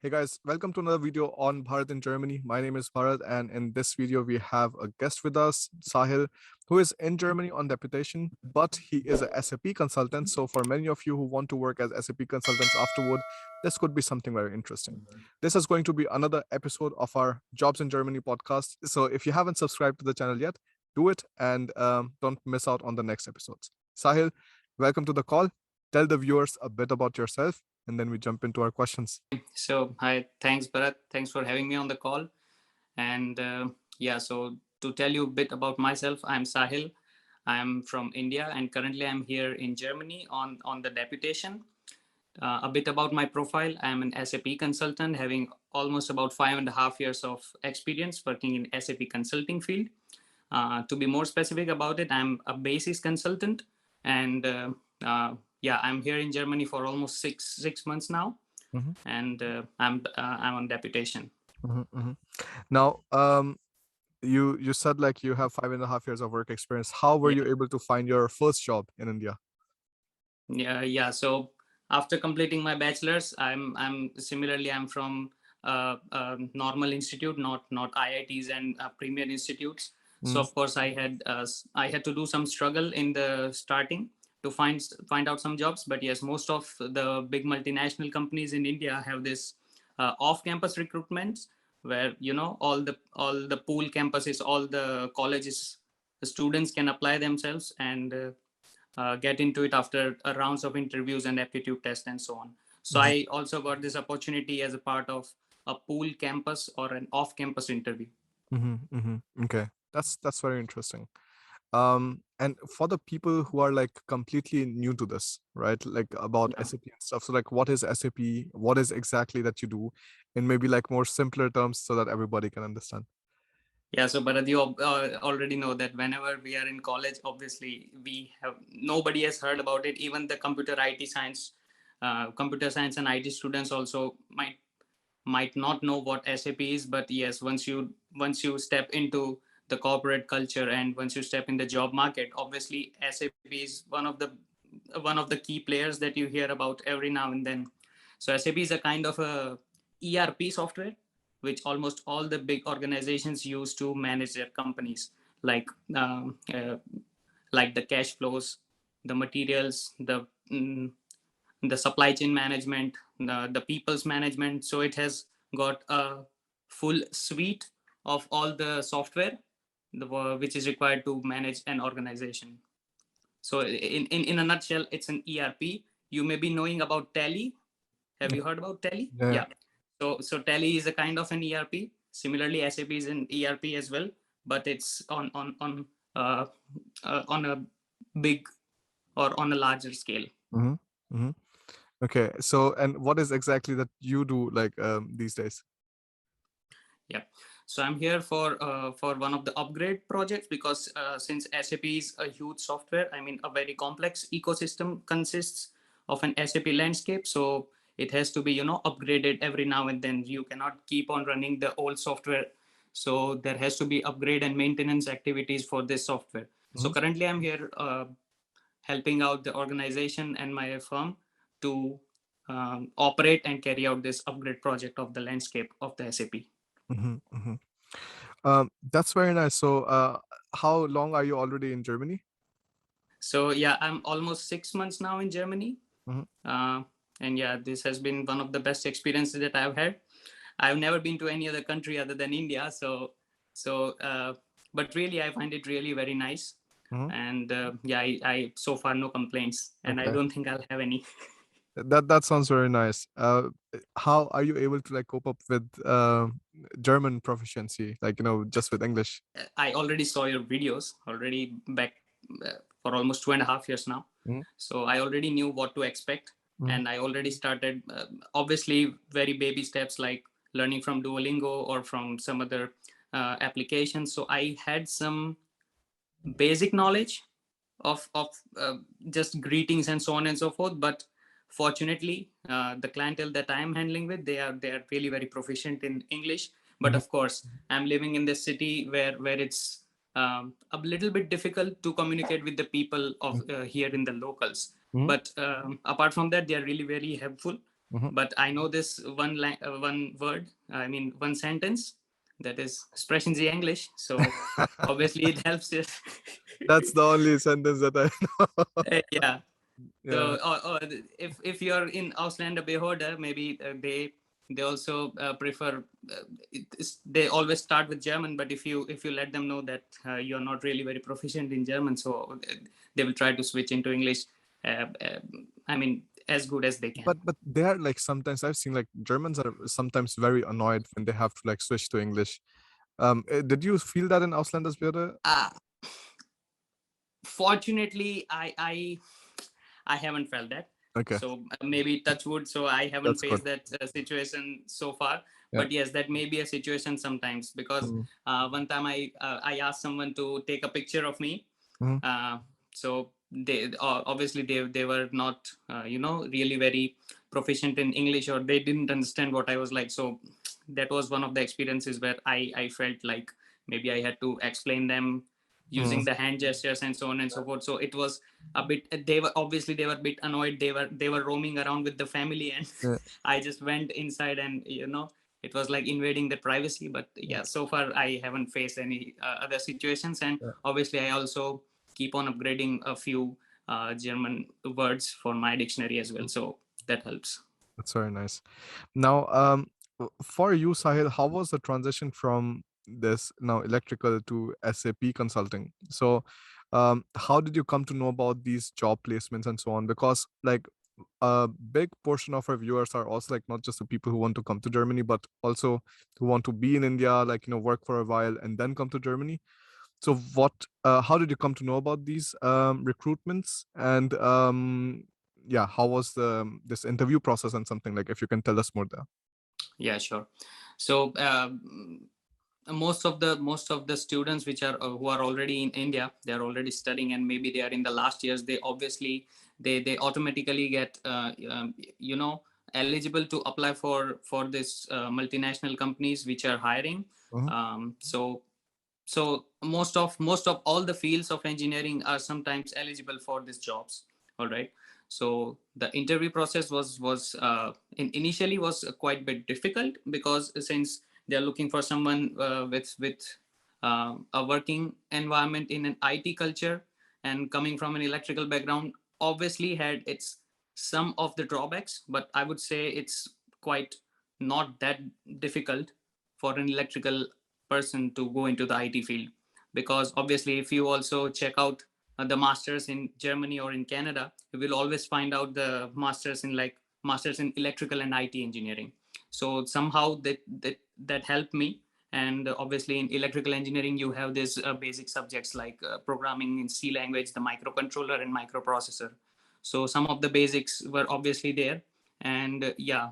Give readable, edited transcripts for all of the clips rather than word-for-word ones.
Hey guys, welcome to another video on Bharat in Germany. My name is Bharat, and in this video, we have a guest with us, Sahil, who is in Germany on deputation, but he is a SAP consultant. So, for many of you who want to work as SAP consultants afterward, this could be something very interesting. This is going to be another episode of our Jobs in Germany podcast. So, if you haven't subscribed to the channel yet, do it and don't miss out on the next episodes. Sahil, welcome to the call. Tell the viewers a bit about yourself, and then we jump into our questions. So, hi, thanks, Bharat. Thanks for having me on the call. And so to tell you a bit about myself, I'm Sahil. I'm from India, and currently I'm here in Germany on the deputation. A bit about my profile: I'm an SAP consultant, having almost about 5.5 years of experience working in SAP consulting field. To be more specific about it, I'm a basis consultant, and I'm here in Germany for almost six months now, Mhm, and I'm on deputation. mhm, mhm. Now, you said like you have 5.5 years of work experience. How were you Yeah, able to find your first job in India? yeah. So after completing my bachelor's, I'm from normal institute, not IITs and premier institutes. So Mm, of course I had to do some struggle in the starting to find out some jobs. But yes, most of the big multinational companies in India have this off-campus recruitment where all the pool campuses, all the colleges, the students can apply themselves and get into it after rounds of interviews and aptitude tests and so on. So mhm, I also got this opportunity as a part of a pool campus or an off-campus interview. mhm, mhm. Okay, that's very interesting. And for the people who are like completely new to this, right? Like about Yeah. SAP and stuff. So like, what is SAP? What is exactly that you do? In maybe like more simpler terms, so that everybody can understand. Yeah, so Bharat, you already know that whenever we are in college, obviously we have nobody has heard about it. Even the computer science and IT students also might not know what SAP is. But yes, once you step into the corporate culture and once you step in the job market, obviously SAP is one of the key players that you hear about every now and then. So SAP is a kind of a ERP software which almost all the big organizations use to manage their companies, like um, uh, like the cash flows, the materials, the supply chain management, the people's management. So it has got a full suite of all the software which is required to manage an organization. So in a nutshell, it's an ERP. You may be knowing about Tally. Have you Yeah, heard about Tally? yeah. Yeah. So Tally is a kind of an ERP. Similarly, SAP is an ERP as well, but it's on a big or on a larger scale. Mm-hmm. Mm-hmm. Okay. So, and what is exactly that you do like these days? Yeah. So I'm here for one of the upgrade projects because since SAP is a huge software, I mean a very complex ecosystem consists of an SAP landscape. So it has to be upgraded every now and then. You cannot keep on running the old software. So there has to be upgrade and maintenance activities for this software. So Mm-hmm. currently I'm here helping out the organization and my firm to operate and carry out this upgrade project of the landscape of the SAP. Mm-hmm. Mm-hmm. That's very nice. So, how long are you already in Germany? So yeah, I'm almost 6 months now in Germany, Mm-hmm. uh, and yeah, this has been one of the best experiences that I've had. I've never been to any other country other than India, so but really I find it really very nice, Mm-hmm. and yeah, I so far no complaints, and I Okay. don't think I'll have any. That sounds very nice. How are you able to like cope up with German proficiency, like just with English? I already saw your videos already back for almost 2.5 years now. Mm-hmm. So I already knew what to expect. Mm-hmm. And I already started, obviously, very baby steps like learning from Duolingo or from some other applications. So I had some basic knowledge of just greetings and so on and so forth. But fortunately, the clientele that I am handling with, they are really very proficient in English. But Mm-hmm. of course, I'm living in this city where it's a little bit difficult to communicate with the people of here in the locals. Mm-hmm. But apart from that, they are really very helpful. Mhm. but I know this one word. I mean, one sentence. That is Sprechen Sie English. So obviously it helps you. That's the only sentence that I know. Yeah. Yeah. So, or if you're in Ausländer Behörde, maybe they also prefer. They always start with German, but if you let them know that you're not really very proficient in German, so they will try to switch into English. I mean, as good as they can. But they are like, sometimes I've seen like Germans are sometimes very annoyed when they have to like switch to English. Did you feel that in Ausländersbehörde? Uh, Fortunately, I haven't felt that. Okay, So maybe touch wood. So I haven't that's good. faced that situation so far. Yeah. But yes, that may be a situation sometimes, because Mhm. one time I asked someone to take a picture of me. Mhm. So they obviously they were not really very proficient in English, or they didn't understand what I was like. So that was one of the experiences where I felt like maybe I had to explain them Mhm. using the hand gestures and so on and so forth. So it was a bit, they were a bit annoyed. They were roaming around with the family, and Yeah, I just went inside, and it was like invading the privacy. But yeah, yeah, so far I haven't faced any other situations. And yeah. obviously I also keep on upgrading a few German words for my dictionary as well, so that helps. That's very nice. Now, for you, Sahil, how was the transition from this now electrical to SAP consulting? So, how did you come to know about these job placements and so on? Because like a big portion of our viewers are also like not just the people who want to come to Germany, but also who want to be in India, like work for a while and then come to Germany. So, how did you come to know about these recruitments? And yeah, how was this interview process and something like, if you can tell us more there? Yeah, sure. So most of the students which are who are already in India, they are already studying, and maybe they are in the last years. They obviously they automatically get eligible to apply for this multinational companies which are hiring. Mhm. So most of all the fields of engineering are sometimes eligible for these jobs. All right. So the interview process initially was quite bit difficult, because since they're looking for someone with a working environment in an IT culture, and coming from an electrical background, obviously had its some of the drawbacks, but I would say it's quite not that difficult for an electrical person to go into the IT field. Because obviously, if you also check out the masters in Germany or in Canada, you will always find out the masters in electrical and IT engineering. So somehow that helped me. And obviously, in electrical engineering, you have these basic subjects like programming in C language, the microcontroller and microprocessor. So some of the basics were obviously there. And yeah,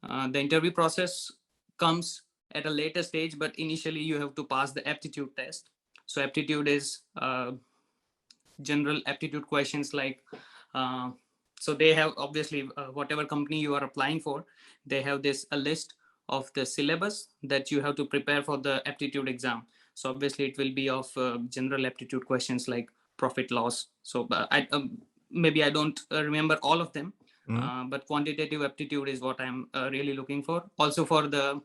the interview process comes at a later stage, but initially you have to pass the aptitude test. So aptitude is general aptitude questions like uh, so they have obviously whatever company you are applying for, they have this a list of the syllabus that you have to prepare for the aptitude exam. So obviously it will be of general aptitude questions like profit loss. So maybe I don't remember all of them, Mhm. but quantitative aptitude is what I'm really looking for. Also for the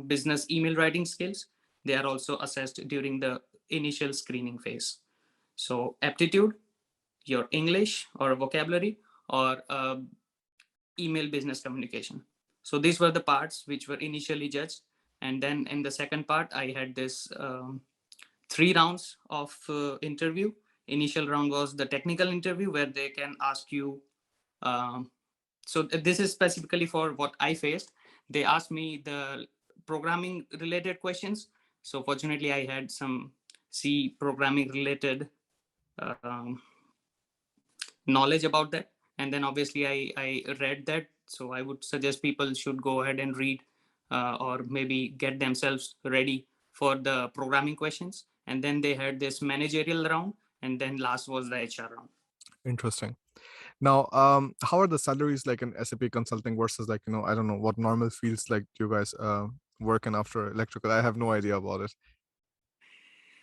business email writing skills, they are also assessed during the initial screening phase. So aptitude, your English or vocabulary, or email business communication. So these were the parts which were initially judged. And then in the second part, I had this 3 rounds of interview. Initial round was the technical interview, where they can ask you. Um, this is specifically for what I faced. They asked me the programming related questions. So fortunately, I had some C programming related um, knowledge about that. And then obviously I read that. So I would suggest people should go ahead and read, or maybe get themselves ready for the programming questions. And then they had this managerial round, and then last was the HR round. Interesting. Now, how are the salaries like in SAP consulting versus like, I don't know what normal fields like you guys working after electrical? I have no idea about it.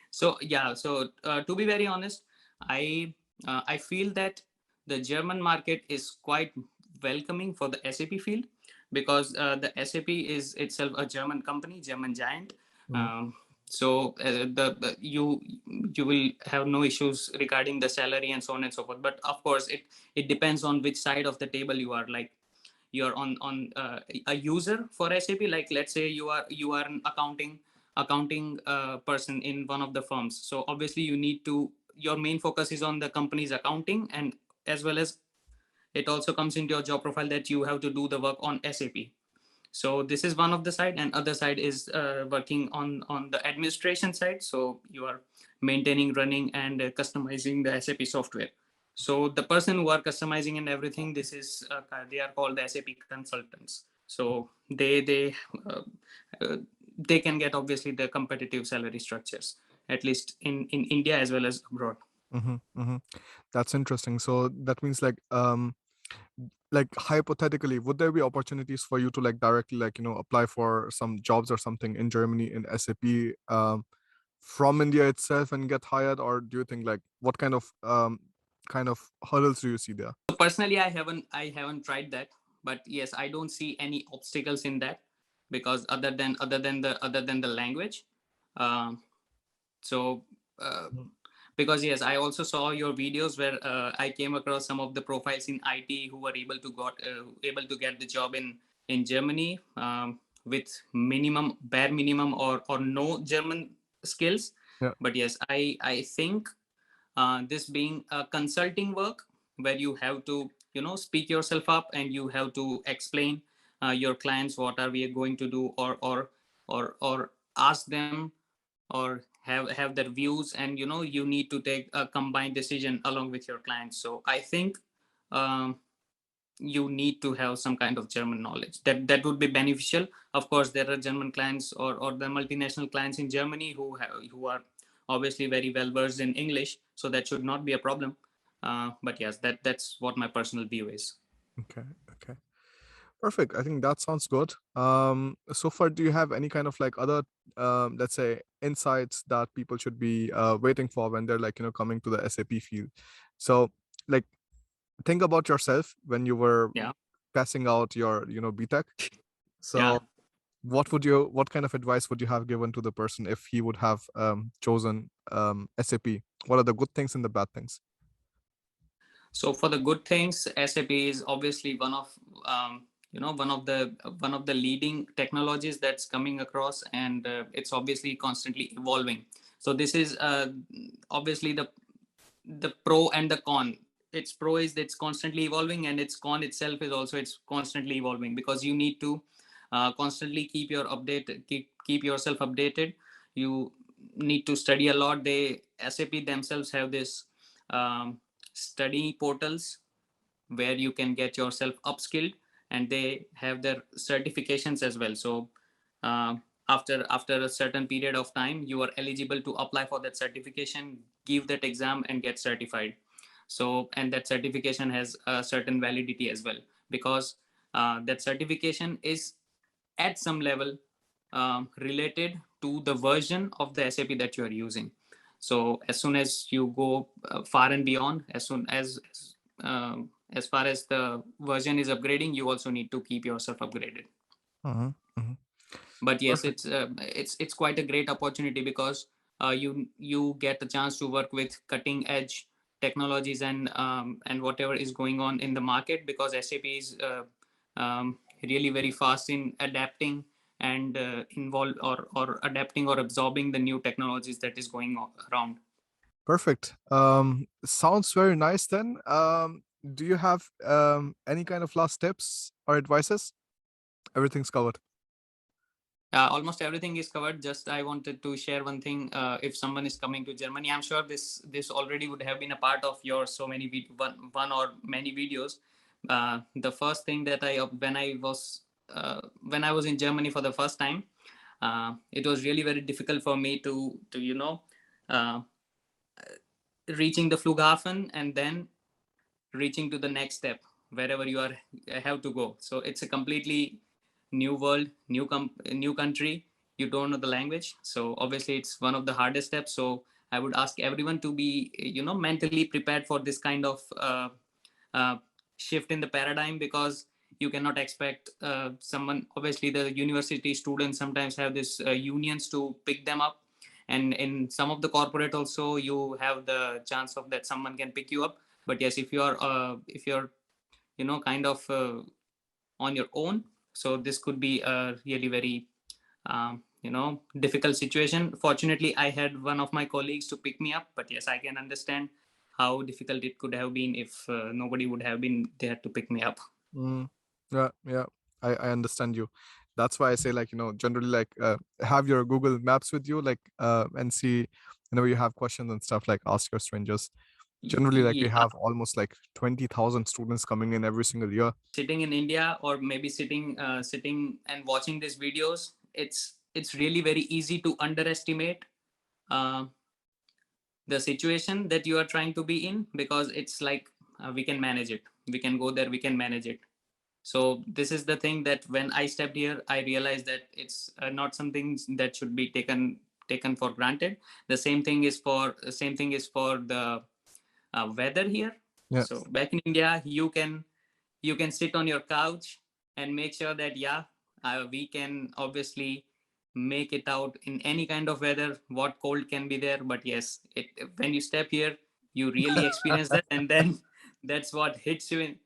So yeah, so to be very honest, I feel that the German market is quite welcoming for the SAP field, because the SAP is itself a German company, German giant. Mhm. Um, you will have no issues regarding the salary and so on and so forth. But of course, it depends on which side of the table you are. Like, you're on a user for SAP. Like, let's say you are an accounting person in one of the firms. So obviously you need to, your main focus is on the company's accounting, and as well as it also comes into your job profile that you have to do the work on SAP. So this is one of the side, and other side is working on the administration side. So you are maintaining, running, and customizing the SAP software. So the person who are customizing and everything, this is they are called the SAP consultants. So uh, uh, they can get obviously the competitive salary structures, at least in India as well as abroad. Mhm. Mhm. That's interesting. So that means like hypothetically, would there be opportunities for you to like directly like apply for some jobs or something in Germany in SAP from India itself and get hired, or do you think like what kind of hurdles do you see there? So personally, I haven't tried that, but yes, I don't see any obstacles in that, because other than the language. Um, so uh, Mhm. because yes, I also saw your videos where I came across some of the profiles in IT who were able to get the job in Germany, with bare minimum or no German skills. Yeah. But yes, I think this being a consulting work where you have to speak yourself up, and you have to explain your clients what are we going to do, or ask them, or have their views, and you need to take a combined decision along with your clients. So I think um, you need to have some kind of German knowledge. That would be beneficial. Of course, there are German clients, or the multinational clients in Germany who are obviously very well versed in English, so that should not be a problem. But yes, that's what my personal view is. Okay. Okay. Perfect. I think that sounds good. So far, do you have any kind of like other, let's say, insights that people should be waiting for when they're like coming to the SAP field? So, like, think about yourself when you were Yeah, passing out your BTech. yeah. So, what kind of advice would you have given to the person if he would have chosen SAP? What are the good things and the bad things? So for the good things, SAP is obviously one of the leading technologies that's coming across, and it's obviously constantly evolving. So this is obviously the pro and the con. Its pro is that it's constantly evolving, and its con itself is also it's constantly evolving, because you need to constantly keep yourself updated. You need to study a lot. They SAP themselves have this study portals where you can get yourself upskilled, and they have their certifications as well. So uh, after a certain period of time, you are eligible to apply for that certification, give that exam, and get certified. So, and that certification has a certain validity as well, because that certification is at some level related to the version of the SAP that you are using. So as soon as you go far and beyond, as far as the version is upgrading, you also need to keep yourself upgraded. Hmm. Hmm. But yes, Perfect. it's quite a great opportunity, because you get the chance to work with cutting edge technologies, and whatever is going on in the market, because SAP is really very fast in adapting and involve or adapting or absorbing the new technologies that is going around. Perfect. Sounds very nice then. Do you have any kind of last tips or advices? Everything's covered. Almost everything is covered. Just I wanted to share one thing. If someone is coming to Germany, I'm sure this already would have been a part of your so many one or many videos. The first thing that when I was in Germany for the first time, it was really very difficult for me to uh, reaching the Flughafen, and then reaching to the next step wherever you are have to go. So it's a completely new world, new country. You don't know the language, so obviously it's one of the hardest steps. So I would ask everyone to be mentally prepared for this kind of shift in the paradigm, because you cannot expect someone, obviously the university students sometimes have this unions to pick them up, and in some of the corporate also you have the chance of that someone can pick you up. But yes, if you're kind of on your own, so this could be a really very difficult situation. Fortunately, I had one of my colleagues to pick me up, but yes, I can understand how difficult it could have been if nobody would have been there to pick me up. Mm, yeah, yeah. I understand you. That's why I say, like, generally, like, have your Google Maps with you, like, and see, you have questions and stuff, like ask your strangers. Generally, like, we Yeah, have almost like 20,000 students coming in every single year. sitting in India, or maybe sitting and watching these videos, it's really very easy to underestimate uh, the situation that you are trying to be in, because it's like we can manage it, we can go there, we can manage it. So this is the thing, that when I stepped here, I realized that it's not something that should be taken for granted. The same thing is for the weather here. Yeah, So back in India, you can sit on your couch and make sure that, yeah, we can obviously make it out in any kind of weather, what cold can be there. But yes, when you step here, you really experience that, and then that's what hits you in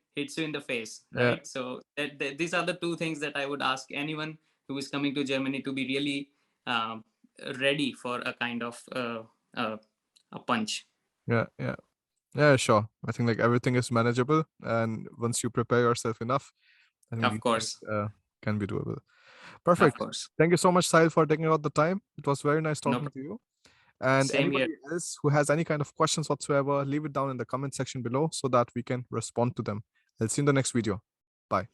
the face, yeah, right? So these are the two things that I would ask anyone who is coming to Germany to be really um, ready for a kind of uh, a punch. yeah, yeah. Yeah, sure. I think like everything is manageable, and once you prepare yourself enough, I think Of these things course. can be doable. Of Perfect. course. Thank you so much, Sahil, for taking out the time. It was very nice No, talking to you. And same here. anybody else who has any kind of questions whatsoever, leave it down in the comment section below so that we can respond to them. I'll see you in the next video. Bye.